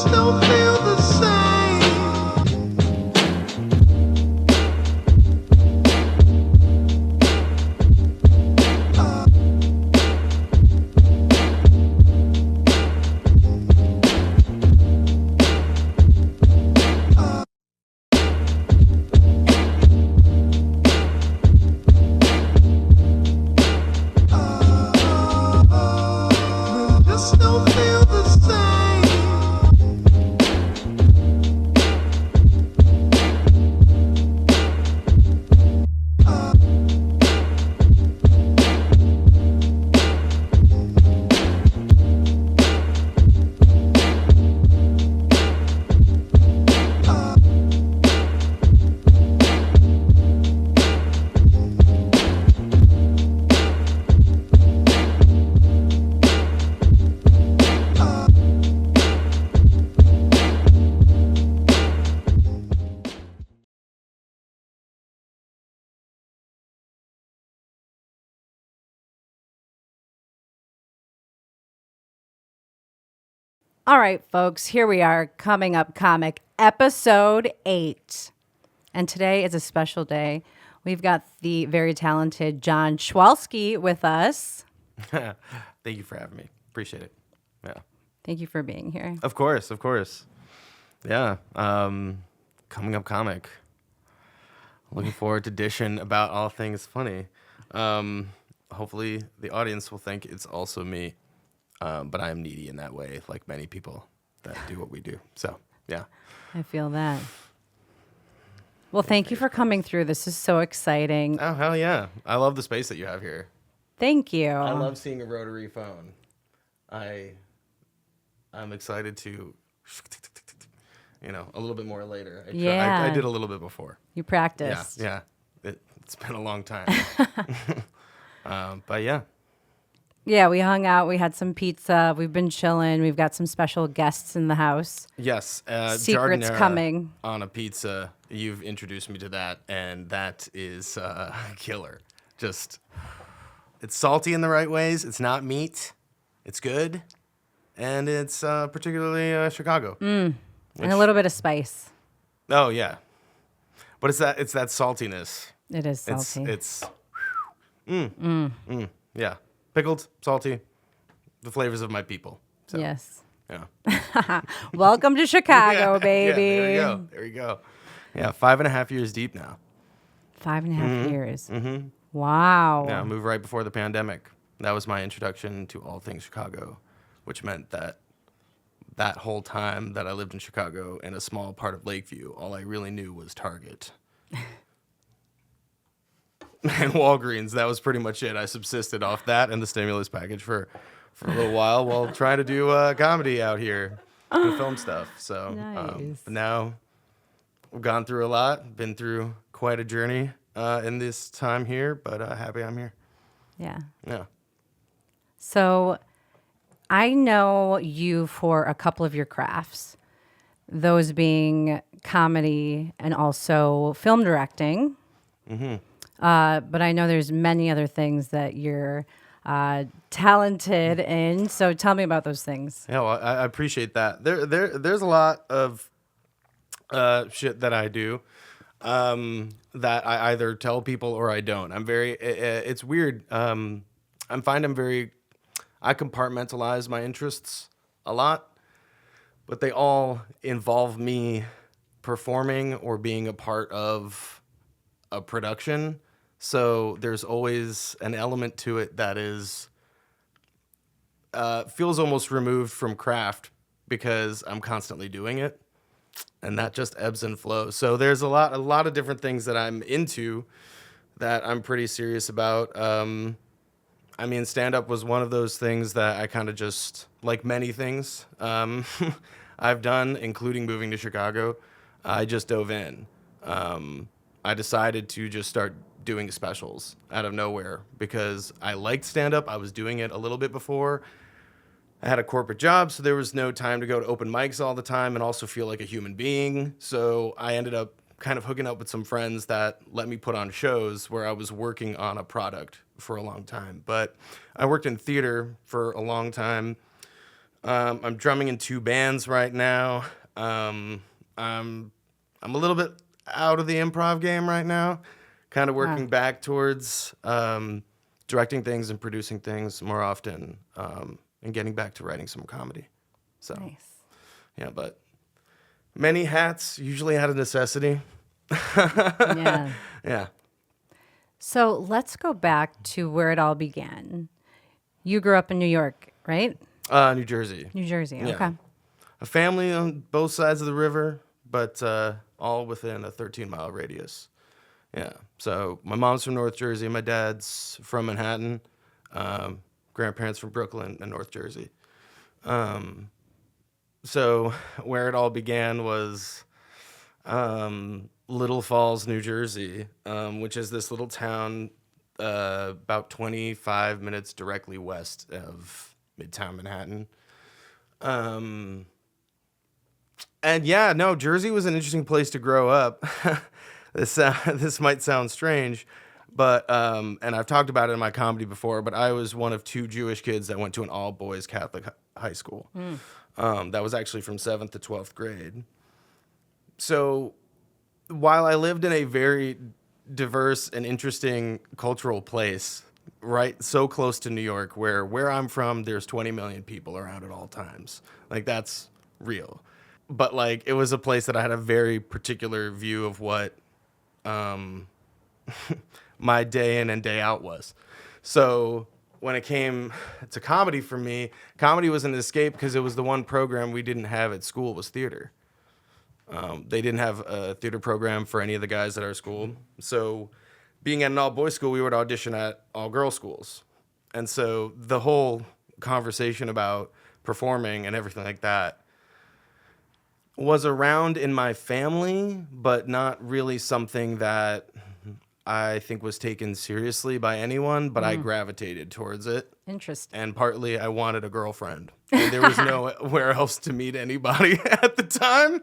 just don't feel the same. Just don't feel the same. All right, folks, here we are, Coming Up Comic, episode 8. And today is a special day. We've got the very talented Jon Schwolsky with us. Thank you for having me. Appreciate it. Yeah. Thank you for being here. Of course, of course. Yeah. Coming Up Comic. Looking forward to dishing about all things funny. Hopefully the audience will think it's also me. But I am needy in that way, like many people that do what we do. So, yeah. I feel that. Well, thank you for coming through. This is so exciting. Oh, hell yeah. I love the space that you have here. Thank you. I love seeing a rotary phone. I'm excited to, a little bit more later. I did a little bit before. You practiced. Yeah. It's been a long time. But yeah. Yeah, we hung out. We had some pizza. We've been chilling. We've got some special guests in the house. Yes. Secrets Jardinera coming. On a pizza. You've introduced me to that, and that is killer. Just, it's salty in the right ways. It's not meat. It's good. And it's particularly Chicago. And a little bit of spice. Oh, yeah. But it's that saltiness. It is salty. Yeah. Pickled, salty, the flavors of my people. So, yes. Yeah. Welcome to Chicago, baby. Yeah, there you go. Yeah, 5.5 years deep now. 5.5 years. Mm-hmm. Wow. Yeah, I moved right before the pandemic. That was my introduction to all things Chicago, which meant that whole time that I lived in Chicago in a small part of Lakeview, all I really knew was Target. And Walgreens, that was pretty much it. I subsisted off that and the stimulus package for a little while trying to do comedy out here and film stuff. So Nice. But now we've gone through a lot, been through quite a journey in this time here, but happy I'm here. Yeah. Yeah. So I know you for a couple of your crafts, those being comedy and also film directing. Mm-hmm. But I know there's many other things that you're talented in. So tell me about those things. Yeah, well, I appreciate that. There's a lot of shit that I do that I either tell people or I don't. It's weird. I compartmentalize my interests a lot, but they all involve me performing or being a part of a production. So there's always an element to it that is feels almost removed from craft because I'm constantly doing it, and that just ebbs and flows. So there's a lot of different things that I'm into that I'm pretty serious about. Stand-up was one of those things that I kind of just, like many things I've done, including moving to Chicago, I just dove in. I decided to just start doing specials out of nowhere because I liked stand-up. I was doing it a little bit before. I had a corporate job, so there was no time to go to open mics all the time and also feel like a human being. So I ended up kind of hooking up with some friends that let me put on shows where I was working on a product for a long time. But I worked in theater for a long time. I'm drumming in 2 bands right now. I'm a little bit out of the improv game right now, kind of working back towards directing things and producing things more often, and getting back to writing some comedy. So, Nice. yeah, but many hats, usually out of necessity. Yeah. Yeah. So let's go back to where it all began. You grew up in New York, right? New Jersey. New Jersey. Yeah. Okay. A family on both sides of the river, but all within a 13-mile radius. Yeah. So my mom's from North Jersey. My dad's from Manhattan. Grandparents from Brooklyn and North Jersey. So where it all began was Little Falls, New Jersey, which is this little town about 25 minutes directly west of Midtown Manhattan. And yeah, no, Jersey was an interesting place to grow up. This might sound strange, but and I've talked about it in my comedy before, but I was one of 2 Jewish kids that went to an all-boys Catholic high school. That was actually from 7th to 12th grade. So while I lived in a very diverse and interesting cultural place, right, so close to New York, where I'm from, there's 20 million people around at all times. Like, that's real. But, like, it was a place that I had a very particular view of what my day in and day out was. So when it came to comedy for me, comedy was an escape because it was the one program we didn't have at school was theater. They didn't have a theater program for any of the guys at our school. So being at an all-boys school, we would audition at all-girls schools. And so the whole conversation about performing and everything like that was around in my family, but not really something that I think was taken seriously by anyone, but I gravitated towards it. Interesting. And partly I wanted a girlfriend. And there was nowhere else to meet anybody at the time.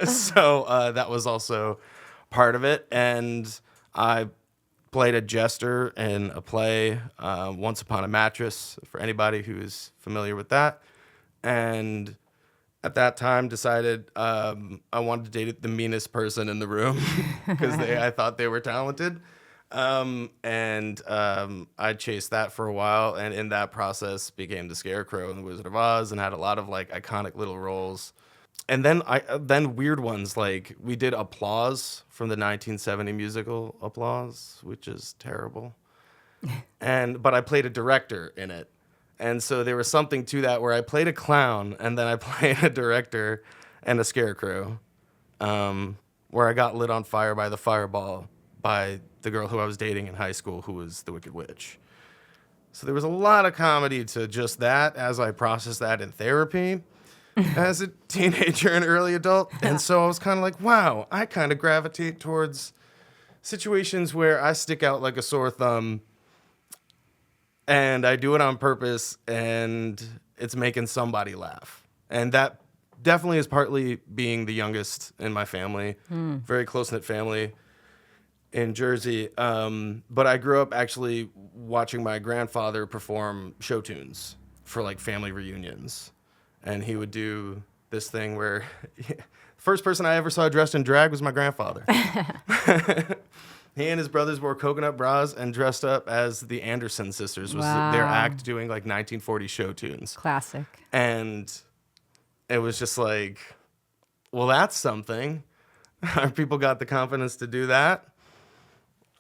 So that was also part of it. And I played a jester in a play, Once Upon a Mattress, for anybody who's familiar with that. And at that time decided I wanted to date the meanest person in the room because I thought they were talented. And I chased that for a while, and in that process became the Scarecrow in The Wizard of Oz and had a lot of like iconic little roles. And then weird ones, like we did Applause from the 1970 musical Applause, which is terrible. But I played a director in it. And so there was something to that where I played a clown and then I played a director and a scarecrow, where I got lit on fire by the fireball by the girl who I was dating in high school, who was the Wicked Witch. So there was a lot of comedy to just that as I processed that in therapy as a teenager and early adult. And so I was kind of like, wow, I kind of gravitate towards situations where I stick out like a sore thumb. And I do it on purpose, and it's making somebody laugh. And that definitely is partly being the youngest in my family, very close-knit family in Jersey. But I grew up actually watching my grandfather perform show tunes for, like, family reunions. And he would do this thing where the first person I ever saw dressed in drag was my grandfather. He and his brothers wore coconut bras and dressed up as the Anderson sisters. Was their act doing like 1940 show tunes. Classic. And it was just like, well, that's something. Our people got the confidence to do that.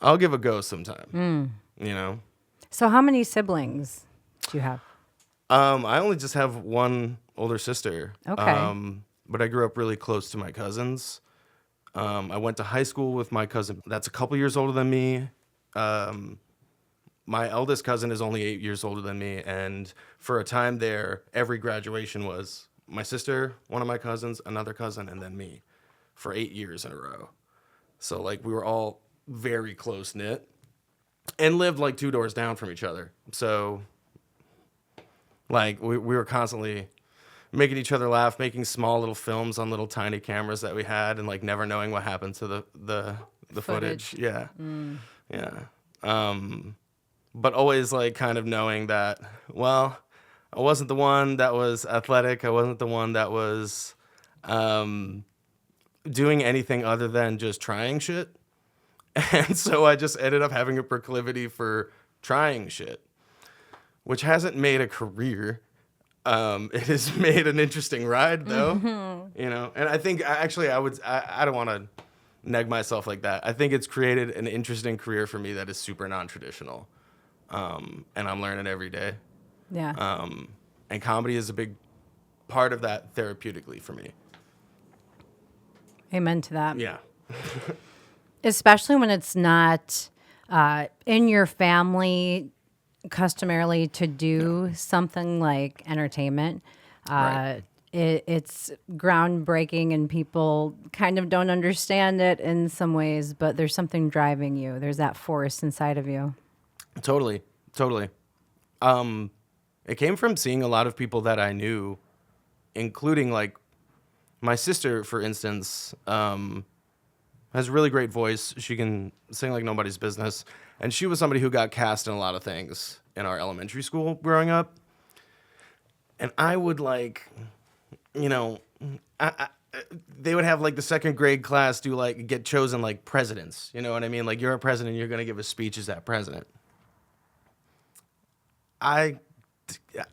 I'll give a go sometime. You know? So how many siblings do you have? I only just have one older sister. Okay. But I grew up really close to my cousins. I went to high school with my cousin that's a couple years older than me. My eldest cousin is only 8 years older than me. And for a time there, every graduation was my sister, one of my cousins, another cousin, and then me for 8 years in a row. So, like, we were all very close-knit and lived, like, 2 doors down from each other. So, like, we were constantly making each other laugh, making small little films on little tiny cameras that we had, and like never knowing what happened to the footage. Yeah, yeah. But always like kind of knowing that, well, I wasn't the one that was athletic. I wasn't the one that was doing anything other than just trying shit. And so I just ended up having a proclivity for trying shit, which hasn't made a career. It has made an interesting ride, though. You know, and I think actually I don't want to neg myself like that. I think it's created an interesting career for me that is super non-traditional, and I'm learning every day. Yeah. And comedy is a big part of that therapeutically for me. Amen to that. Yeah. Especially when it's not in your family customarily to do something like entertainment. Right. It's groundbreaking and people kind of don't understand it in some ways, but there's something driving you. There's that force inside of you. Totally. It came from seeing a lot of people that I knew, including like my sister, for instance, has a really great voice. She can sing like nobody's business. And she was somebody who got cast in a lot of things in our elementary school growing up. And I would like, you know, they would have like the second grade class do like get chosen like presidents. You know what I mean? Like you're a president, you're going to give a speech as that president.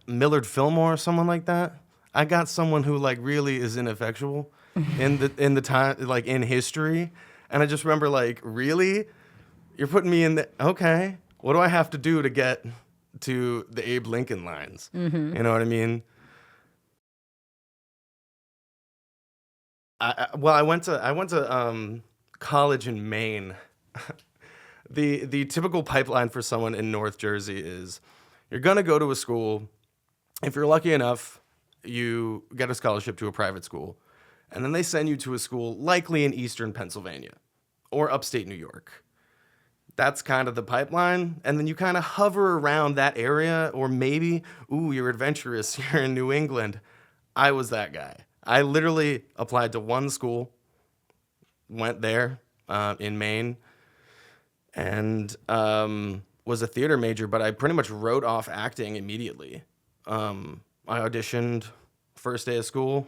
Millard Fillmore, someone like that. I got someone who like really is ineffectual in the time, like in history. And I just remember like, really? You're putting me in the, okay, what do I have to do to get to the Abe Lincoln lines? You know what I mean? I went to college in Maine. The typical pipeline for someone in North Jersey is you're going to go to a school. If you're lucky enough, you get a scholarship to a private school. And then they send you to a school likely in eastern Pennsylvania or upstate New York. That's kind of the pipeline. And then you kind of hover around that area, or maybe, ooh, you're adventurous, you're in New England. I was that guy. I literally applied to one school, went there in Maine, and was a theater major, but I pretty much wrote off acting immediately. I auditioned first day of school.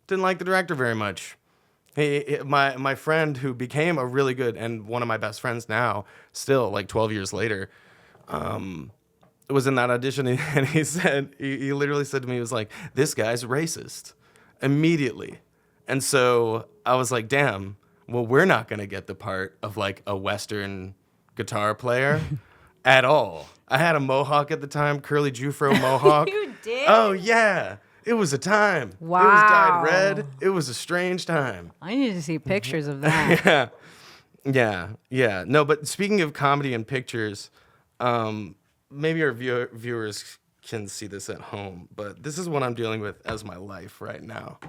Didn't like the director very much. My friend who became a really good and one of my best friends now, still like 12 years later, was in that audition, and he literally said to me, he was like, "This guy's racist," immediately. And so I was like, damn, well, we're not going to get the part of like a Western guitar player at all. I had a mohawk at the time, curly Jufro mohawk. You did? Oh, yeah. It was a time. Wow. It was dyed red. It was a strange time. I need to see pictures of that. Yeah. No, but speaking of comedy and pictures, maybe our viewers can see this at home, but this is what I'm dealing with as my life right now.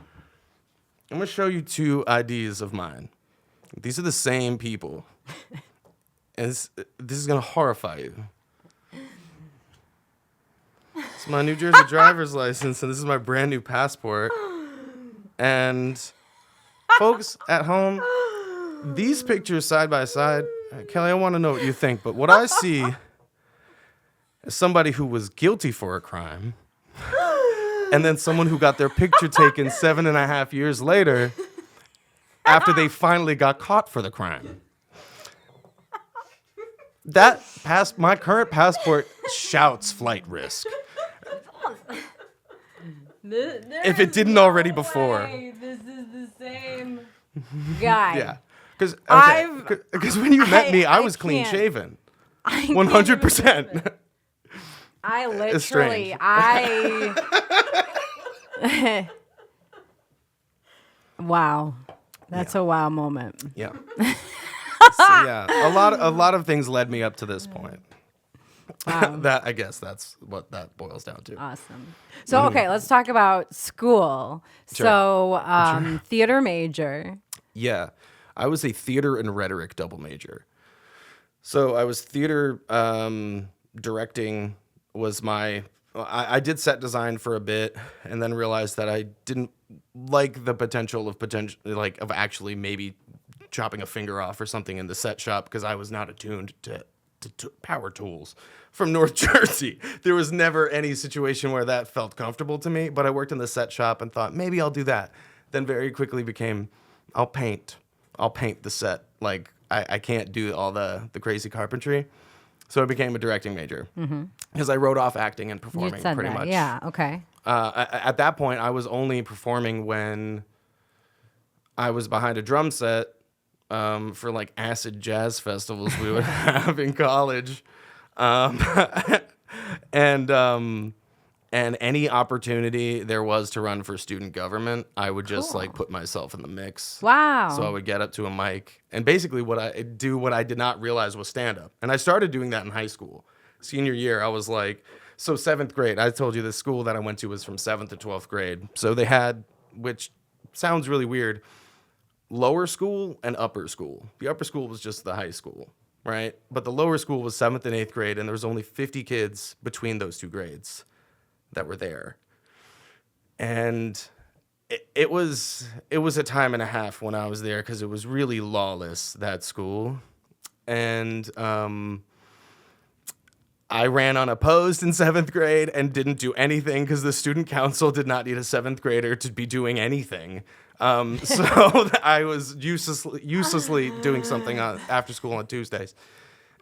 I'm going to show you two IDs of mine. These are the same people. And this is going to horrify you. It's my New Jersey driver's license, and this is my brand new passport. And folks at home, these pictures side by side, Kelly, I want to know what you think, but what I see is somebody who was guilty for a crime, and then someone who got their picture taken 7.5 years later after they finally got caught for the crime. My current passport shouts flight risk. If it didn't already before. This is the same guy. Yeah. Because when you met me, I was clean can't. shaven. I can't 100%. I It's strange. Wow. That's a wow moment. Yeah. So, yeah. A lot of things led me up to this point. Wow. I guess that's what that boils down to. Awesome. So, okay, let's talk about school. Sure. So, theater major. Yeah. I was a theater and rhetoric double major. So I was theater directing was I did set design for a bit, and then realized that I didn't like the potential of actually maybe chopping a finger off or something in the set shop, because I was not attuned to power tools from North Jersey. There was never any situation where that felt comfortable to me, but I worked in the set shop and thought maybe I'll do that. Then very quickly became, I'll paint the set. Like I can't do all the crazy carpentry. So I became a directing major because I wrote off acting and You performing said pretty that. much. Yeah. Okay. At that point, I was only performing when I was behind a drum set for like acid jazz festivals we would have in college, and any opportunity there was to run for student government, I would just like put myself in the mix. Wow. So I would get up to a mic, and basically what I did not realize was stand up, and I started doing that in high school. Senior year, I was like, so 7th grade. I told you the school that I went to was from 7th to 12th grade. So they had, which sounds really weird, lower school and upper school. The upper school was just the high school, right? But the lower school was 7th and 8th grade, and there was only 50 kids between those two grades that were there. And it was a time and a half when I was there because it was really lawless, that school. And I ran unopposed in 7th grade and didn't do anything because the student council did not need a 7th grader to be doing anything. So I was uselessly doing something after school on Tuesdays.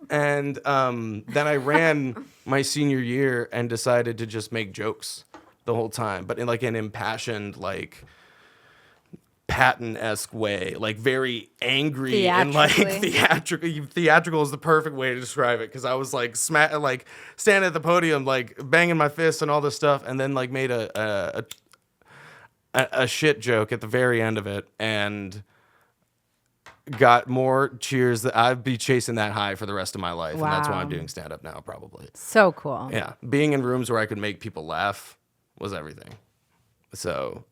And then I ran my senior year and decided to just make jokes the whole time, but in like an impassioned, like Patton-esque way, like very angry and like theatrical is the perfect way to describe it, because I was like like standing at the podium like banging my fists and all this stuff, and then like made a shit joke at the very end of it and got more cheers. That I'd be chasing that high for the rest of my life. Wow. And that's why I'm doing stand-up now, probably. So cool. Yeah, being in rooms where I could make people laugh was everything. So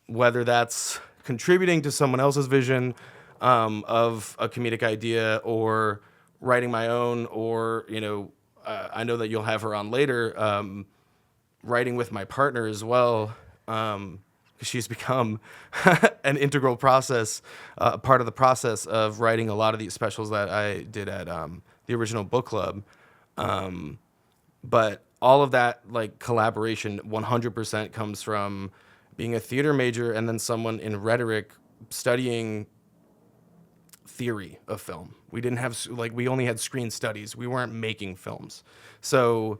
whether that's contributing to someone else's vision of a comedic idea, or writing my own, or, I know that you'll have her on later, writing with my partner as well, she's become an integral part of the process of writing a lot of these specials that I did at the original Bookclub. But all of that like collaboration 100% comes from being a theater major and then someone in rhetoric studying theory of film. We didn't have, we only had screen studies. We weren't making films. So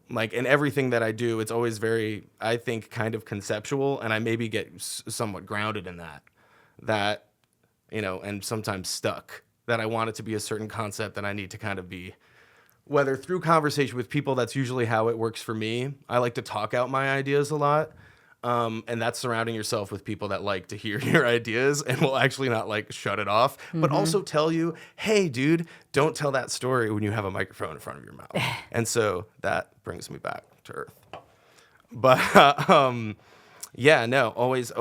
like in everything that I do, it's always very, I think, kind of conceptual, and I maybe get somewhat grounded in that, and sometimes stuck, that I want it to be a certain concept that I need to kind of be, whether through conversation with people, that's usually how it works for me. I like to talk out my ideas a lot. And that's surrounding yourself with people that like to hear your ideas and will actually not like shut it off, but also tell you, hey, dude, don't tell that story when you have a microphone in front of your mouth. And so that brings me back to earth. But yeah, no, always.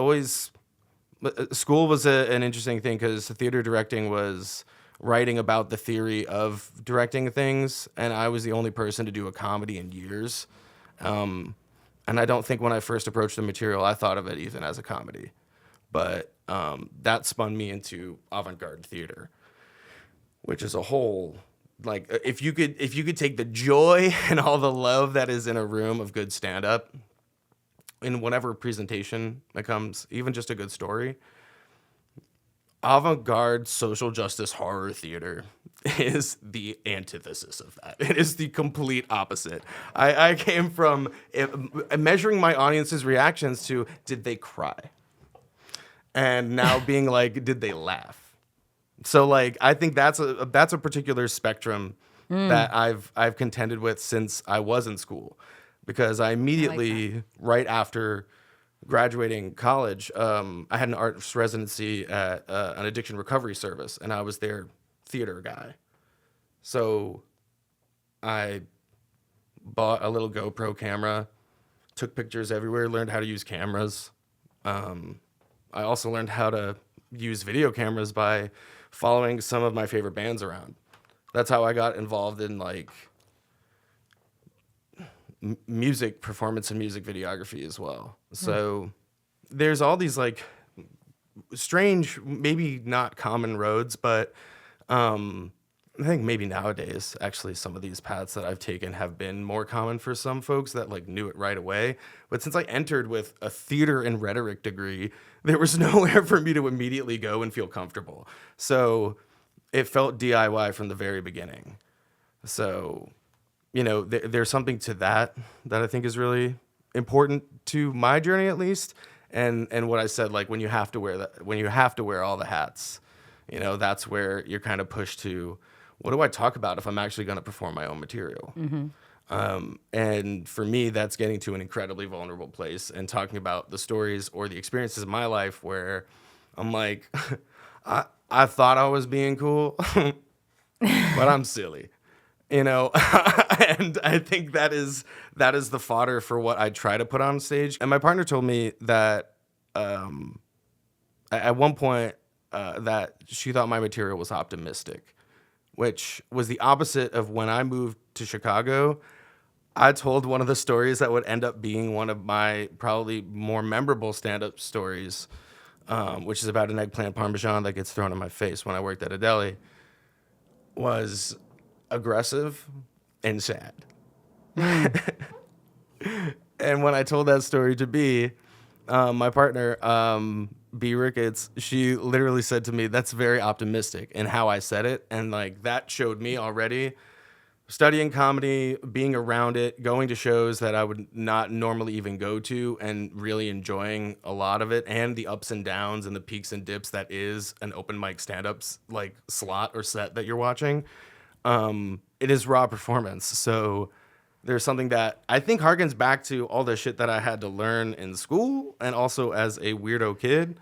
School was an interesting thing because theater directing was writing about the theory of directing things, and I was the only person to do a comedy in years. And I don't think when I first approached the material, I thought of it even as a comedy. But that spun me into avant-garde theater, which is a whole, like, if you could take the joy and all the love that is in a room of good stand-up, in whatever presentation that comes, even just a good story, avant-garde social justice horror theater is the antithesis of that. It is the complete opposite. I came from measuring my audience's reactions to, did they cry? And now being like, did they laugh? So like, I think that's a particular spectrum that I've contended with since I was in school, because I immediately, right after graduating college, I had an arts residency at an addiction recovery service, and I was their theater guy. So I bought a little GoPro camera, took pictures everywhere, learned how to use cameras. I also learned how to use video cameras by following some of my favorite bands around. That's how I got involved in like music performance and music videography as well. So there's all these like strange, maybe not common roads, but I think maybe nowadays, actually, some of these paths that I've taken have been more common for some folks that like knew it right away. But since I entered with a theater and rhetoric degree, there was nowhere for me to immediately go and feel comfortable. So it felt DIY from the very beginning. So, there's something to that I think is really important to my journey, at least. And what I said, like when you have to wear all the hats, that's where you're kind of pushed to, what do I talk about if I'm actually going to perform my own material? And for me, that's getting to an incredibly vulnerable place and talking about the stories or the experiences of my life where I'm like, I thought I was being cool, but I'm silly, and I think that is the fodder for what I try to put on stage. And my partner told me that at one point that she thought my material was optimistic, which was the opposite of when I moved to Chicago. I told one of the stories that would end up being one of my probably more memorable stand-up stories, which is about an eggplant parmesan that gets thrown in my face when I worked at a deli, was aggressive and sad. And when I told that story to Bee, my partner, Bee Ricketts, she literally said to me, "That's very optimistic," in how I said it. And like that showed me already studying comedy, being around it, going to shows that I would not normally even go to, and really enjoying a lot of it, and the ups and downs and the peaks and dips that is an open mic stand-ups like slot or set that you're watching. It is raw performance. So there's something that I think harkens back to all the shit that I had to learn in school, and also as a weirdo kid,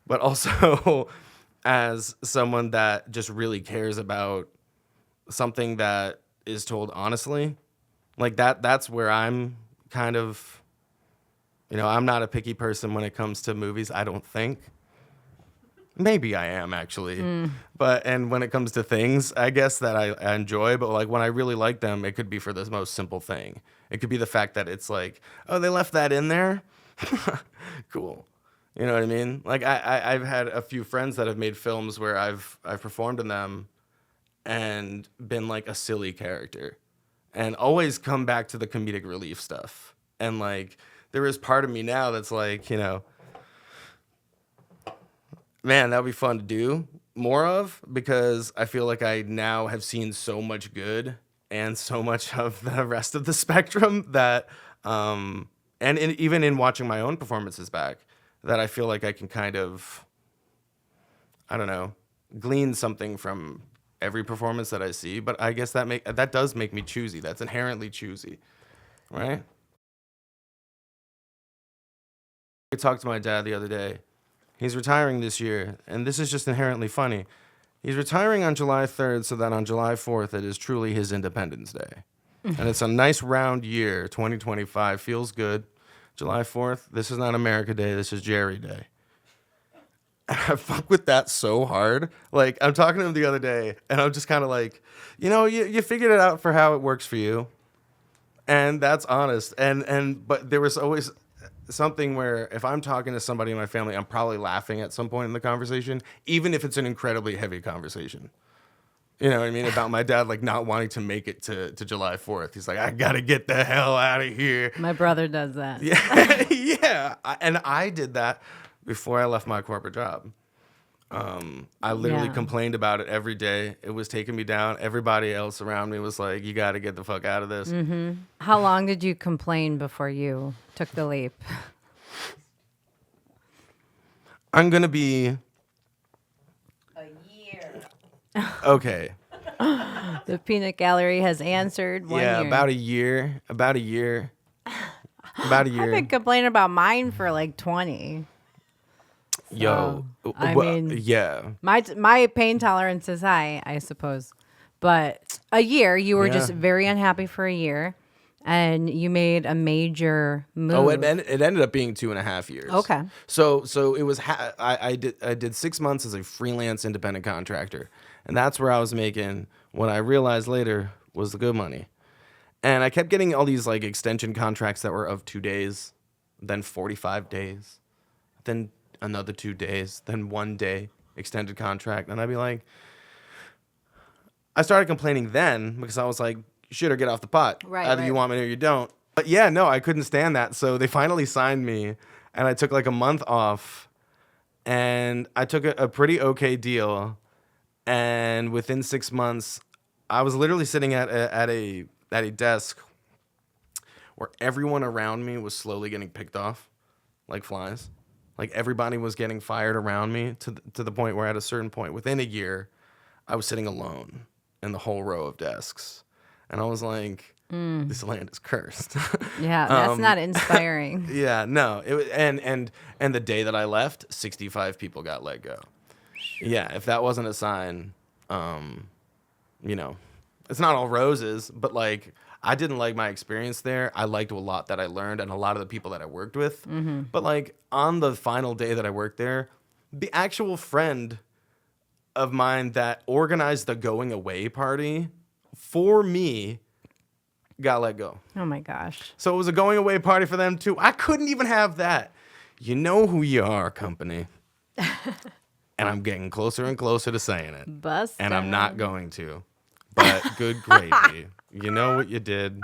but also as someone that just really cares about something that is told honestly. Like that's where I'm kind of, I'm not a picky person when it comes to movies, I don't think. Maybe I am, actually. And when it comes to things, I guess that I enjoy, but like when I really like them, it could be for the most simple thing. It could be the fact that it's like, oh, they left that in there? Cool. You know what I mean? Like I've had a few friends that have made films where I've performed in them and been like a silly character, and always come back to the comedic relief stuff. And like there is part of me now that's like, man, that would be fun to do more of, because I feel like I now have seen so much good and so much of the rest of the spectrum that, even in watching my own performances back, that I feel like I can kind of, I don't know, glean something from every performance that I see. But I guess that does make me choosy. That's inherently choosy, right? I talked to my dad the other day. He's retiring this year, and this is just inherently funny. He's retiring on July 3rd so that on July 4th it is truly his Independence Day. And it's a nice round year. 2025 feels good. July 4th, this is not America Day, this is Jerry Day. And I fuck with that so hard. Like, I'm talking to him the other day, and I'm just kind of like, you figured it out for how it works for you. And that's honest. But there was always something where if I'm talking to somebody in my family, I'm probably laughing at some point in the conversation, even if it's an incredibly heavy conversation. You know what I mean? About my dad, like, not wanting to make it to July 4th. He's like, I got to get the hell out of here. My brother does that. Yeah. Yeah. And I did that before I left my corporate job. I literally complained about it every day. It was taking me down. Everybody else around me was like, you got to get the fuck out of this. Mm-hmm. How long did you complain before you took the leap? I'm going to be... A year. Okay. The Peanut Gallery has answered 1 year. Yeah, about a year. About a year. I've been complaining about mine for like 20. Yo, I mean, yeah. My pain tolerance is high, I suppose. But a year, you were just very unhappy for a year, and you made a major move. Oh, it ended up being 2.5 years. Okay. So it was I did 6 months as a freelance independent contractor, and that's where I was making what I realized later was the good money. And I kept getting all these like extension contracts that were of 2 days, then 45 days, then another 2 days, then 1 day extended contract. And I'd be like, I started complaining then because I was like, shit or get off the pot. Right, Either you right. want me or you don't. But yeah, no, I couldn't stand that. So they finally signed me, and I took like a month off, and I took a pretty okay deal. And within 6 months, I was literally sitting at a desk where everyone around me was slowly getting picked off like flies. Like everybody was getting fired around me to the point where at a certain point within a year, I was sitting alone in the whole row of desks. And I was like, this land is cursed. Yeah, that's not inspiring. Yeah, no. It was, and the day that I left, 65 people got let go. Yeah, if that wasn't a sign, you know, it's not all roses, but like I didn't like my experience there. I liked a lot that I learned and a lot of the people that I worked with. But like on the final day that I worked there, the actual friend of mine that organized the going away party for me got let go. Oh my gosh. So it was a going away party for them too. I couldn't even have that. You know who you are, company. And I'm getting closer and closer to saying it. Bust. And I'm not going to. But good gravy. You know what you did,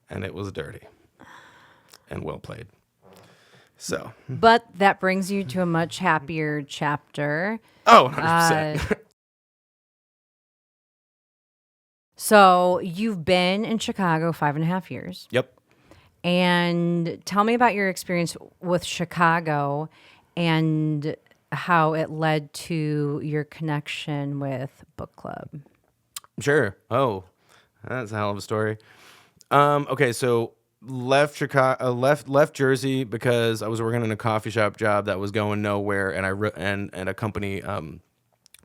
and it was dirty. And well played. So. But that brings you to a much happier chapter. Oh, 100%. So you've been in Chicago 5.5 years. Yep. And tell me about your experience with Chicago and how it led to your connection with Bookclub. Sure. Oh, that's a hell of a story. Okay, so left Chicago, left Jersey because I was working in a coffee shop job that was going nowhere, and and a company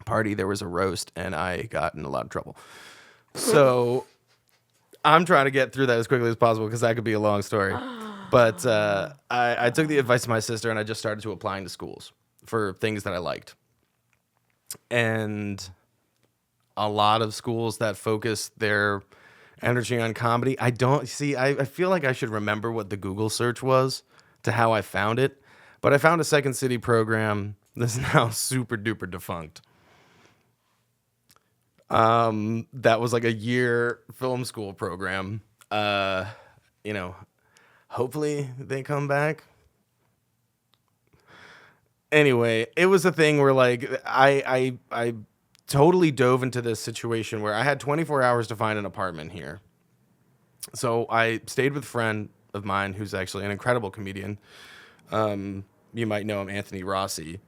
party there was a roast, and I got in a lot of trouble. So I'm trying to get through that as quickly as possible because that could be a long story. But I took the advice of my sister, and I just started to applying to schools for things that I liked, and a lot of schools that focus their energy on comedy. I don't see. I feel like I should remember what the Google search was to how I found it, but I found a Second City program that's now super duper defunct. That was like a year film school program. You know, hopefully they come back. Anyway, it was a thing where like I totally dove into this situation where I had 24 hours to find an apartment here. So I stayed with a friend of mine who's actually an incredible comedian. You might know him, Anthony Rossi.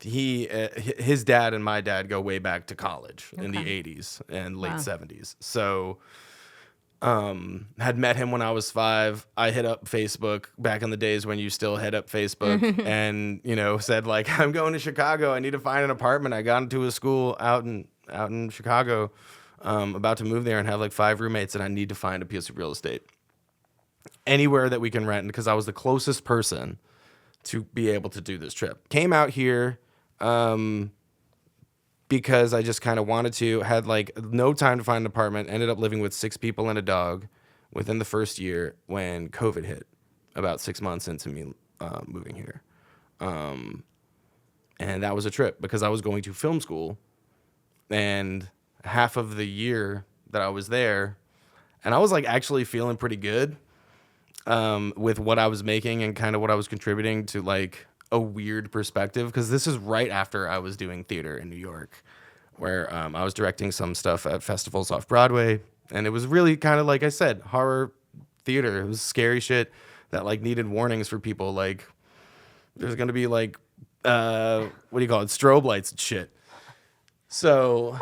His dad and my dad go way back to college in the 80s and late 70s. So had met him when I was 5. I hit up Facebook back in the days when you still hit up Facebook and, you know, said like, I'm going to Chicago. I need to find an apartment. I got into a school out in Chicago, about to move there and have like 5 roommates, and I need to find a piece of real estate anywhere that we can rent because I was the closest person to be able to do this trip. Came out here because I just kind of wanted to, had like no time to find an apartment, ended up living with 6 people and a dog within the first year when COVID hit, about 6 months into me moving here. And that was a trip because I was going to film school, and half of the year that I was there, and I was like actually feeling pretty good with what I was making and kind of what I was contributing to like a weird perspective, because this is right after I was doing theater in New York, where I was directing some stuff at festivals off Broadway, and it was really kind of like I said, horror theater. It was scary shit that like needed warnings for people. Like there's gonna be like what do you call it, strobe lights and shit. So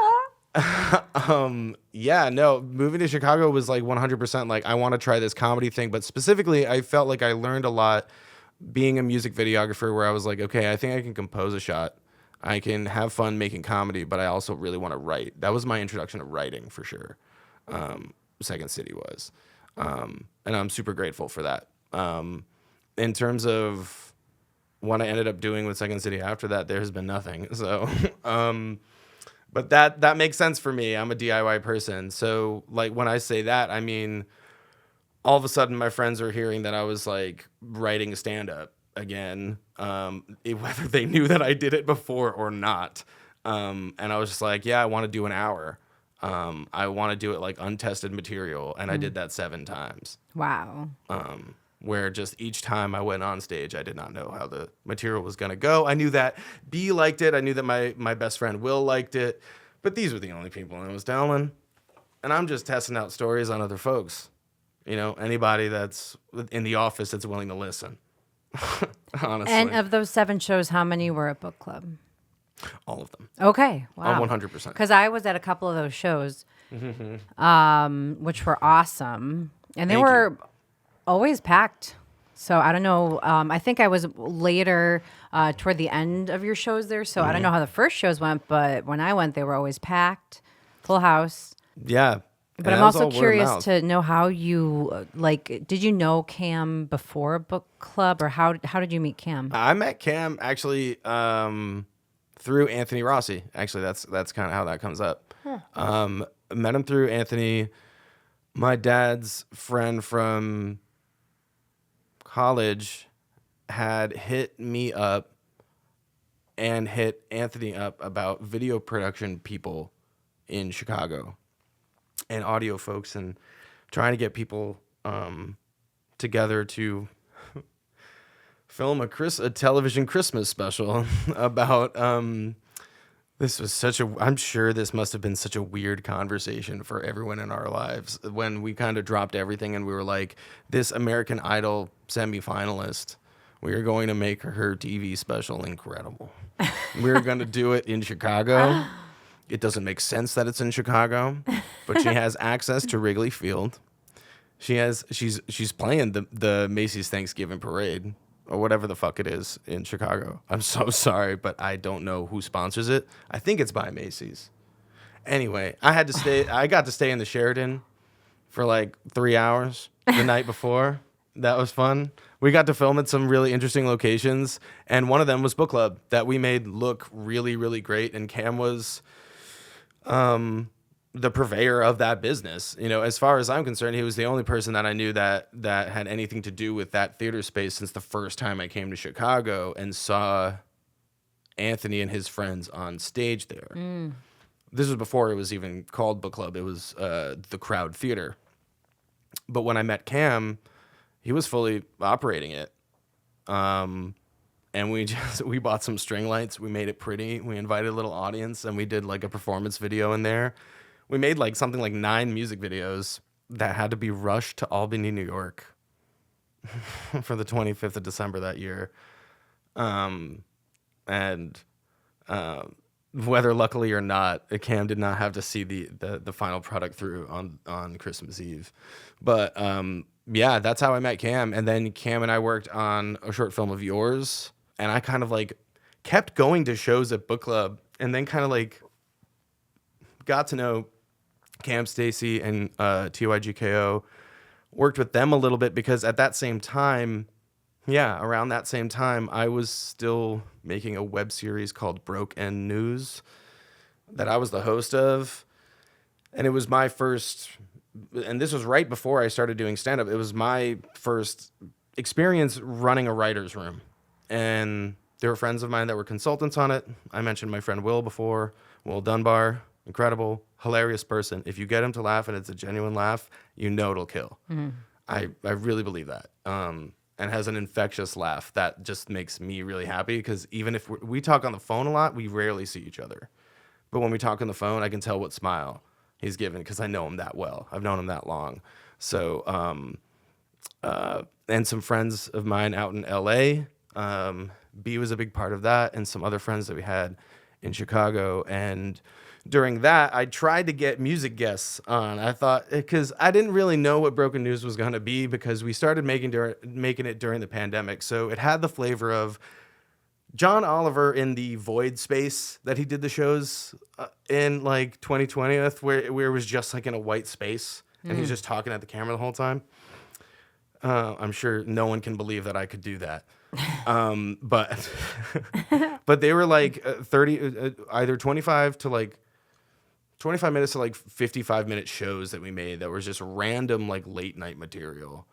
yeah, no, moving to Chicago was like 100% like I want to try this comedy thing, but specifically I felt like I learned a lot being a music videographer, where I was like, okay, I think I can compose a shot. I can have fun making comedy, but I also really want to write. That was my introduction to writing for sure. Second City was. And I'm super grateful for that. In terms of what I ended up doing with Second City after that, there has been nothing. So, but that makes sense for me. I'm a DIY person. So like when I say that, I mean, all of a sudden my friends are hearing that I was like writing stand-up again, whether they knew that I did it before or not. And I was just like, yeah, I want to do an hour. I want to do it like untested material. And I did that 7 times. Wow. Where just each time I went on stage, I did not know how the material was going to go. I knew that Bee liked it. I knew that my best friend Will liked it. But these were the only people I was telling. And I'm just testing out stories on other folks. You know, anybody that's in the office that's willing to listen. Honestly. And of those 7 shows, how many were at Book Club? All of them. Okay. Wow. 100%. Because I was at a couple of those shows, which were awesome. And they Thank were you. always packed. So I don't know. I think I was later toward the end of your shows there. So I don't know how the first shows went, but when I went, they were always packed, full house. Yeah. But I'm also curious to know how you, did you know Cam before Book Club, or how did you meet Cam? I met Cam actually through Anthony Rossi. Actually, that's kind of how that comes up. Met him through Anthony. My dad's friend from college had hit me up and hit Anthony up about video production people in Chicago and audio folks, and trying to get people together to film a television Christmas special about this was I'm sure this must have been such a weird conversation for everyone in our lives when we kind of dropped everything and we were like, this American Idol semifinalist, we are going to make her TV special incredible. We're going to do it in Chicago. It doesn't make sense that it's in Chicago, but she has access to Wrigley Field. She's playing the Macy's Thanksgiving Parade or whatever the fuck it is in Chicago. I'm so sorry, but I don't know who sponsors it. I think it's by Macy's. Anyway, I got to stay in the Sheraton for like 3 hours the night before. That was fun. We got to film at some really interesting locations, and one of them was Book Club that we made look really, really great, and Cam was the purveyor of that business. You know, as far as I'm concerned, he was the only person that I knew that had anything to do with that theater space since the first time I came to Chicago and saw Anthony and his friends on stage there. This was before it was even called Book Club. It was the Crowd Theater. But when I met Cam, he was fully operating it. And we bought some string lights. We made it pretty. We invited a little audience, and we did like a performance video in there. We made like something like 9 music videos that had to be rushed to Albany, New York for the 25th of December that year. Whether luckily or not, Cam did not have to see the final product through on Christmas Eve. But yeah, that's how I met Cam. And then Cam and I worked on a short film of yours. And I kind of like kept going to shows at Book Club, and then kind of like got to know Cam, Stacy, and TYGKO. Worked with them a little bit because at that same time, around that same time, I was still making a web series called Broke End News that I was the host of. And it was my first, and this was right before I started doing stand-up. It was my first experience running a writer's room. And there were friends of mine that were consultants on it. I mentioned my friend Will before, Will Dunbar, incredible, hilarious person. If you get him to laugh and it's a genuine laugh, you know it'll kill. Mm-hmm. I really believe that. And has an infectious laugh that just makes me really happy, because even if we talk on the phone a lot, we rarely see each other. But when we talk on the phone, I can tell what smile he's given because I know him that well. I've known him that long. So, and some friends of mine out in L.A., B was a big part of that, and some other friends that we had in Chicago. And during that, I tried to get music guests on. I thought, because I didn't really know what Broken News was going to be, because we started making it during the pandemic. So it had the flavor of John Oliver in the void space that he did the shows in like 2020, where it was just like in a white space, and he was just talking at the camera the whole time. I'm sure no one can believe that I could do that. But but they were like 30, either 25 minutes to like 55-minute shows that we made that was just random like late night material,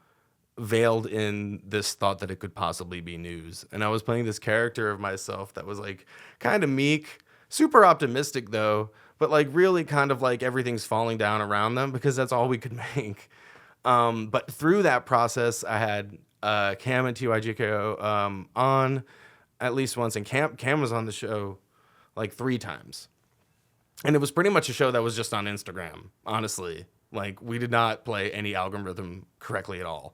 veiled in this thought that it could possibly be news. And I was playing this character of myself that was like kind of meek, super optimistic though, but like really kind of like everything's falling down around them because that's all we could make. But through that process, I had Cam and TYGKO on at least once, and Cam was on the show like 3 times. And it was pretty much a show that was just on Instagram, honestly. Like, we did not play any algorithm correctly at all.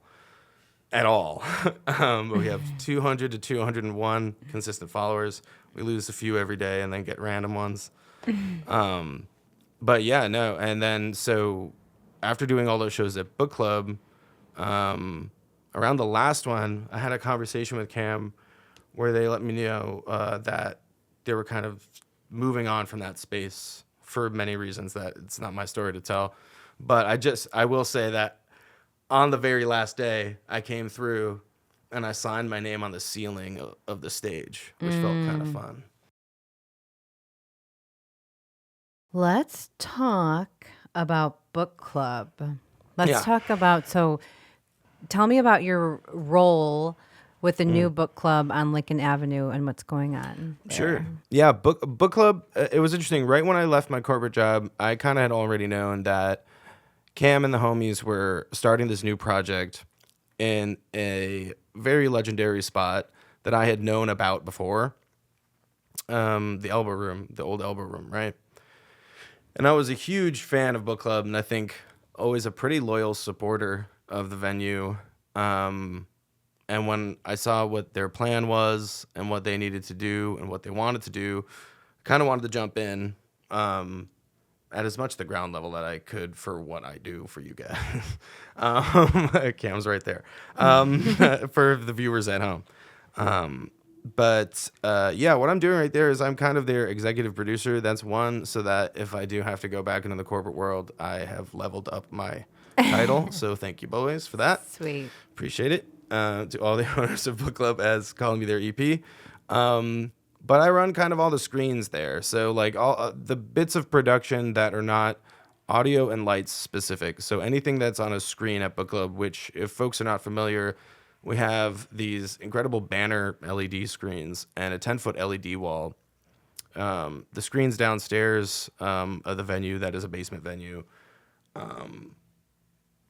At all. We have 200 to 201 consistent followers. We lose a few every day and then get random ones. But yeah, no. And then, so after doing all those shows at Book Club, around the last one, I had a conversation with Cam where they let me know that they were kind of moving on from that space for many reasons that it's not my story to tell. But I will say that on the very last day, I came through and I signed my name on the ceiling of the stage, which felt kind of fun. Let's talk about Book Club. Let's Yeah. talk about, so tell me about your role with the new book club on Lincoln Avenue and what's going on there. Sure. Yeah, book club. It was interesting. Right when I left my corporate job, I kind of had already known that Cam and the homies were starting this new project in a very legendary spot that I had known about before. The Elbow Room, the old Elbow Room, right? And I was a huge fan of book club, and I think always a pretty loyal supporter of the venue. And when I saw what their plan was and what they needed to do and what they wanted to do, I kind of wanted to jump in at as much the ground level that I could for what I do for you guys. Cam's right there. For the viewers at home. But what I'm doing right there is I'm kind of their executive producer. That's one, so that if I do have to go back into the corporate world, I have leveled up my title. So thank you, boys, for that. Sweet. Appreciate it. To all the owners of Book Club as calling me their EP. But I run kind of all the screens there. So like all the bits of production that are not audio and lights specific. So anything that's on a screen at Book Club, which if folks are not familiar, we have these incredible banner LED screens and a 10-foot LED wall. The screens downstairs of the venue, that is a basement venue.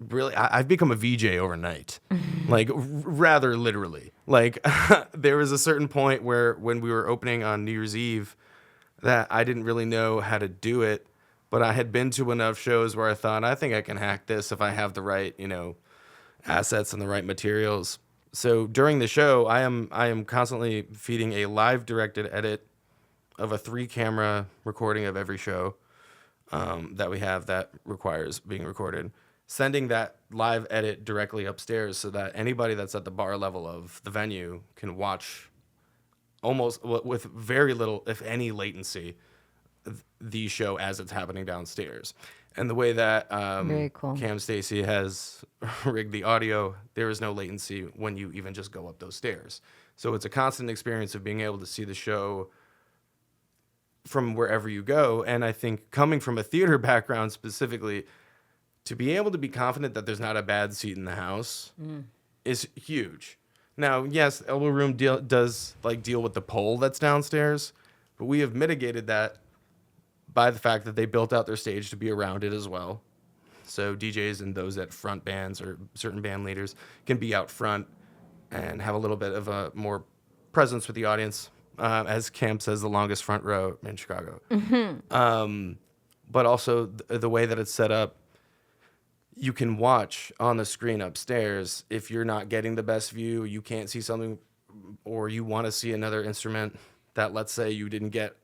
Really, I've become a VJ overnight, like rather literally. Like there was a certain point where when we were opening on New Year's Eve that I didn't really know how to do it, but I had been to enough shows where I thought, I think I can hack this if I have the right, assets and the right materials. So during the show, I am constantly feeding a live directed edit of a 3-camera recording of every show that we have that requires being recorded. Sending that live edit directly upstairs so that anybody that's at the bar level of the venue can watch almost with very little, if any, latency the show as it's happening downstairs. And the way that Very cool. Cam Stacy has rigged the audio, there is no latency when you even just go up those stairs. So it's a constant experience of being able to see the show from wherever you go. And I think coming from a theater background specifically, to be able to be confident that there's not a bad seat in the house is huge. Now, yes, Elbow Room does deal with the pole that's downstairs, but we have mitigated that by the fact that they built out their stage to be around it as well. So DJs and those at front bands or certain band leaders can be out front and have a little bit of a more presence with the audience. As Cam says, the longest front row in Chicago. But also the way that it's set up, you can watch on the screen upstairs. If you're not getting the best view, you can't see something, or you want to see another instrument that, let's say, you didn't get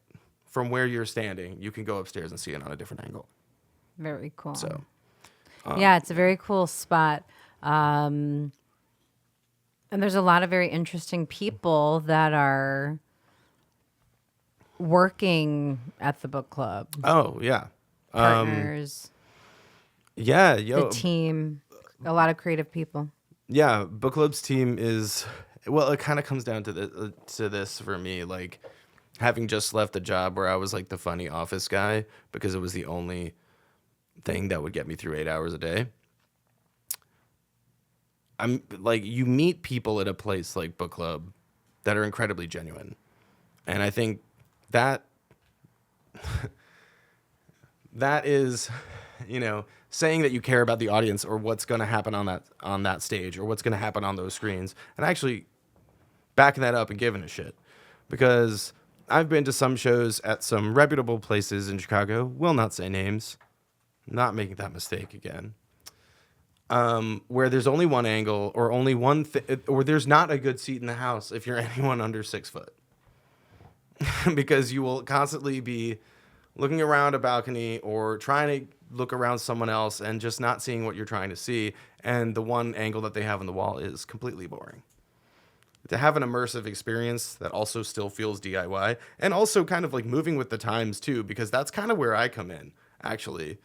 from where you're standing, you can go upstairs and see it on a different angle. Very cool. So, yeah, it's a very cool spot. And there's a lot of very interesting people that are working at the book club. oh yeah, Partners, yeah, the team, a lot of creative people. yeah. Book Club's team is, well, it kind of comes down to this for me, like having just left a job where I was like the funny office guy because it was the only thing that would get me through 8 hours a day. I'm like, you meet people at a place like Book Club that are incredibly genuine. And I think that that is, saying that you care about the audience or what's going to happen on that stage or what's going to happen on those screens, and actually backing that up and giving a shit. Because I've been to some shows at some reputable places in Chicago, will not say names, not making that mistake again, where there's only one angle or only one or there's not a good seat in the house if you're anyone under 6 foot. Because you will constantly be looking around a balcony or trying to look around someone else and just not seeing what you're trying to see. And the one angle that they have on the wall is completely boring. To have an immersive experience that also still feels DIY and also kind of like moving with the times too, because that's kind of where I come in, actually.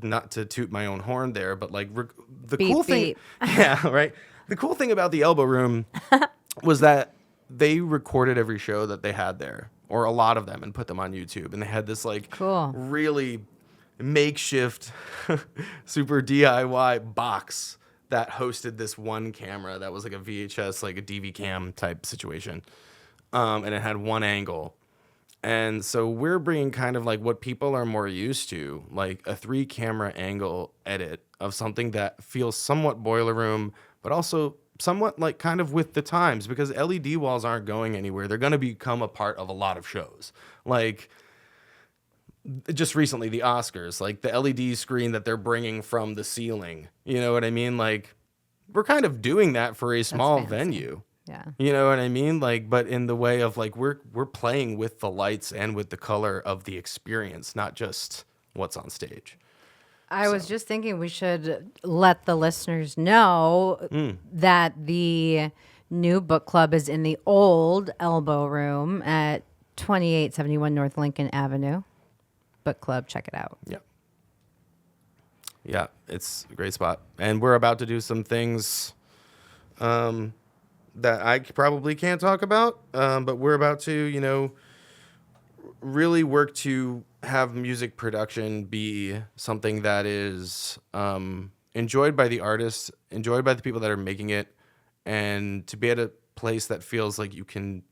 Not to toot my own horn there, but like the Beep, cool thing. beep. Yeah, right. The cool thing about the Elbow Room was that they recorded every show that they had there, or a lot of them, and put them on YouTube. And they had this like Cool. really makeshift, super DIY box that hosted this one camera that was like a VHS, like a DV cam type situation. And it had one angle. And so we're bringing kind of like what people are more used to, like a 3-camera angle edit of something that feels somewhat boiler room, but also somewhat like kind of with the times, because LED walls aren't going anywhere. They're going to become a part of a lot of shows. Like just recently, the Oscars, like the LED screen that they're bringing from the ceiling. You know what I mean? Like we're kind of doing that for a small fancy. venue. Yeah. You know what I mean? Like, but in the way of like we're playing with the lights and with the color of the experience, not just what's on stage. I was just thinking we should let the listeners know that the new book club is in the old Elbow Room at 2871 North Lincoln Avenue. Book club, check it out. Yeah. Yeah, it's a great spot. And we're about to do some things that I probably can't talk about, but we're about to, really work to have music production be something that is enjoyed by the artists, enjoyed by the people that are making it, and to be at a place that feels like you can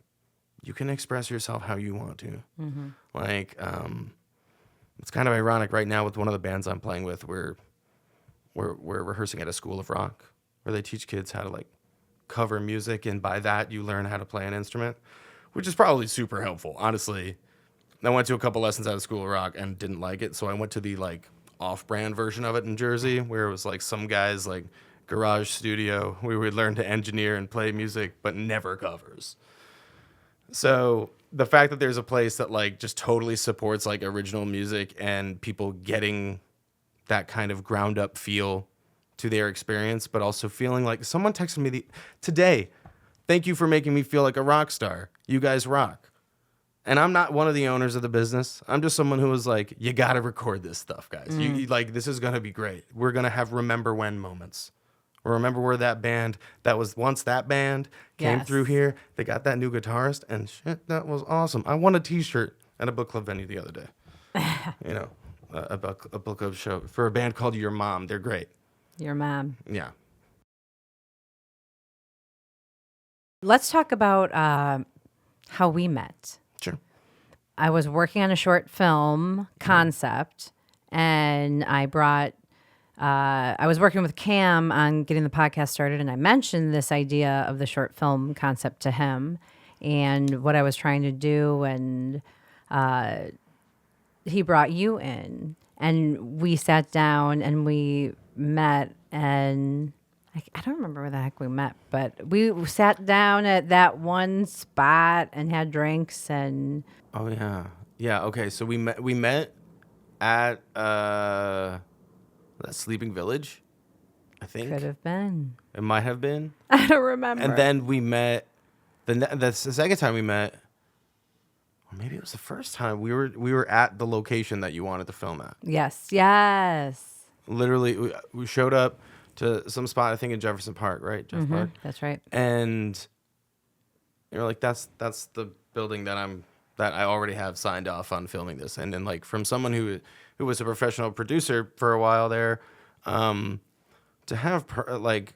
express yourself how you want to. Mm-hmm. Like, it's kind of ironic right now with one of the bands I'm playing with. We're rehearsing at a school of rock where they teach kids how to like cover music, and by that you learn how to play an instrument, which is probably super helpful, honestly. I went to a couple lessons at a school of rock and didn't like it, so I went to the like off-brand version of it in Jersey, where it was like some guy's like garage studio where we would learn to engineer and play music, but never covers. So the fact that there's a place that like just totally supports like original music and people getting that kind of ground up feel to their experience, but also feeling like someone texted me today, thank you for making me feel like a rock star. You guys rock. And I'm not one of the owners of the business. I'm just someone who was like, you got to record this stuff, guys. You like, this is going to be great. We're going to have remember when moments. Remember where that band that was once that band came Yes. through here. They got that new guitarist and shit, that was awesome. I won a t-shirt at a book club venue the other day. A book club show for a band called Your Mom. They're great. Your mom. Yeah. Let's talk about how we met. Sure. I was working on a short film concept, and I was working with Cam on getting the podcast started, and I mentioned this idea of the short film concept to him and what I was trying to do, and he brought you in, and we sat down and we met, and I don't remember where the heck we met, but we sat down at that one spot and had drinks and... Oh yeah. Yeah, okay. So we met at that Sleeping Village, I think. Could have been. It might have been. I don't remember. And then we met the second time we met, or maybe it was the first time, we were at the location that you wanted to film at. Yes. Literally, we showed up to some spot, I think in Jefferson Park, right? Jeff Park. That's right. And you're like, that's the building that I already have signed off on filming this. And then like from someone who was a professional producer for a while there, to have like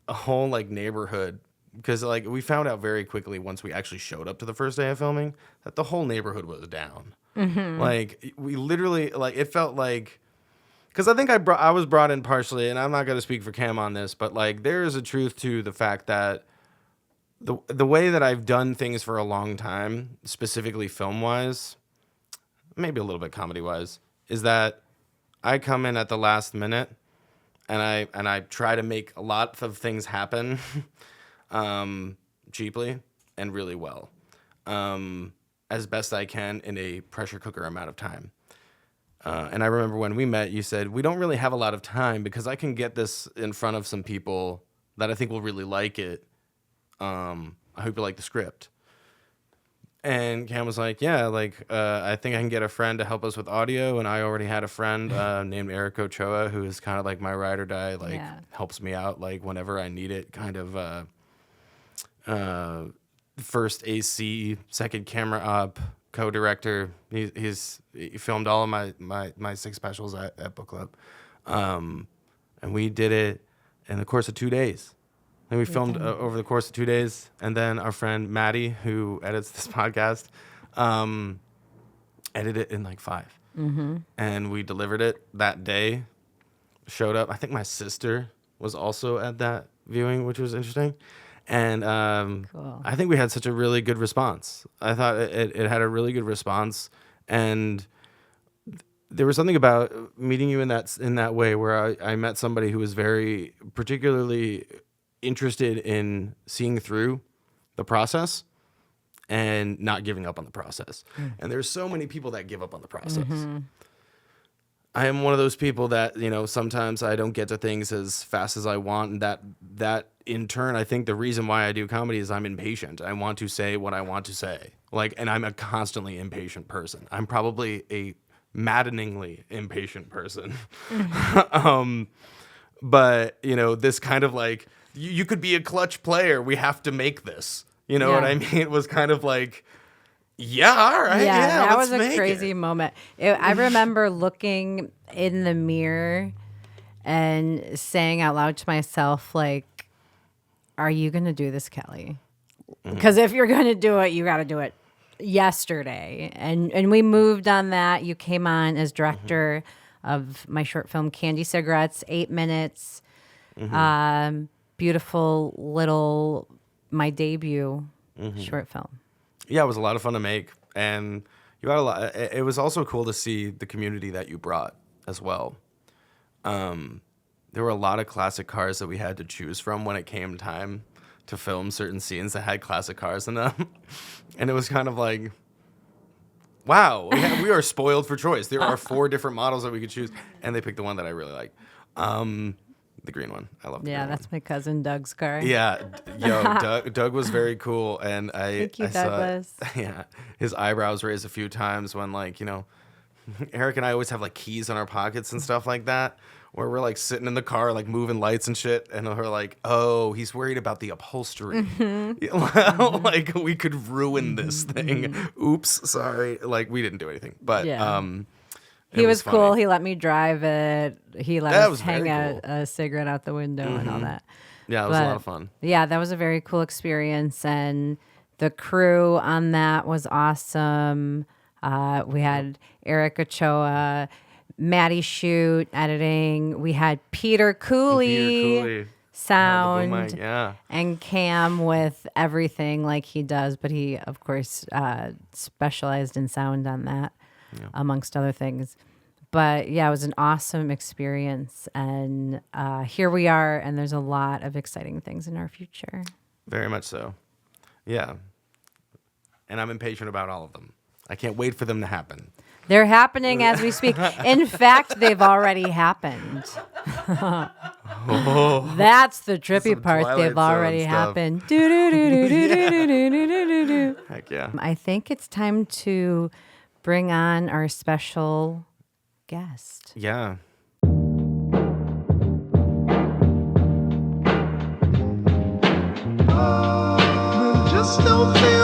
a whole like neighborhood because like we found out very quickly once we actually showed up to the first day of filming that the whole neighborhood was down. Like we literally, like, it felt like, because I think I was brought in partially, and I'm not going to speak for Cam on this, but like there is a truth to the fact that the way that I've done things for a long time, specifically film wise, maybe a little bit comedy wise, is that I come in at the last minute and I try to make a lot of things happen cheaply and really well, as best I can in a pressure cooker amount of time. And I remember when we met, you said, we don't really have a lot of time because I can get this in front of some people that I think will really like it. I hope you like the script. And Cam was like, yeah, like, I think I can get a friend to help us with audio. And I already had a friend named Eric Ochoa, who is kind of like my ride or die, like helps me out like whenever I need it, kind of first AC, second camera up, co-director. He filmed all of my 6 specials at Book Club. And we did it in the course of 2 days. And we filmed over the course of 2 days. And then our friend Maddie, who edits this podcast, edited it in like 5. And we delivered it that day, showed up. I think my sister was also at that viewing, which was interesting. And Cool. I think we had such a really good response. I thought it had a really good response. And there was something about meeting you in that way where I met somebody who was very particularly interested in seeing through the process and not giving up on the process. And there's so many people that give up on the process. I am one of those people that, you know, sometimes I don't get to things as fast as I want, and that in turn, I think the reason why I do comedy is I'm impatient. I want to say what I want to say. Like, and I'm a constantly impatient person. I'm probably a maddeningly impatient person. But, you know, this kind of like, you could be a clutch player. We have to make this. You know what I mean? It was kind of like, yeah, all right. Yeah, that let's was a make crazy it. moment. I remember looking in the mirror and saying out loud to myself, like, are you going to do this, Kelly? Because if you're going to do it, you got to do it yesterday. And we moved on that. You came on as director of my short film, Candy Cigarettes, 8 minutes. Beautiful little, my debut short film. Yeah, it was a lot of fun to make, and you had a lot. It was also cool to see the community that you brought as well. There were a lot of classic cars that we had to choose from when it came time to film certain scenes that had classic cars in them, and it was kind of like, wow, we are spoiled for choice. There are 4 different models that we could choose, and they picked the one that I really like. The green one. I love the green one. That's my cousin Doug's car. Yeah, Doug was very cool, and Thank you, I saw, Douglas. yeah, his eyebrows raised a few times when, like, you know, Eric and I always have like keys in our pockets and stuff like that, where we're like sitting in the car, like moving lights and shit, and we're like, oh, he's worried about the upholstery. Like, we could ruin this thing. Oops, sorry. Like, we didn't do anything, but He was funny. cool. He let me drive it. He let That us was hang very cool. a cigarette out the window and all that. Yeah, it was a But, lot of fun. Yeah, that was a very cool experience. And the crew on that was awesome. We had Eric Ochoa, Maddie Shoot editing. We had Peter Cooley, sound, Oh, the boom mic, yeah. and Cam with everything like he does. But he, of course, specialized in sound on that, amongst other things. But yeah, it was an awesome experience. And here we are, and there's a lot of exciting things in our future. Very much so. Yeah. And I'm impatient about all of them. I can't wait for them to happen. They're happening as we speak. In fact, they've already happened. That's the trippy Some part. Twilight They've already Zone stuff. happened. Do-do-do-do-do-do-do-do-do. Heck yeah. I think it's time to bring on our special guest. Yeah. Just don't feel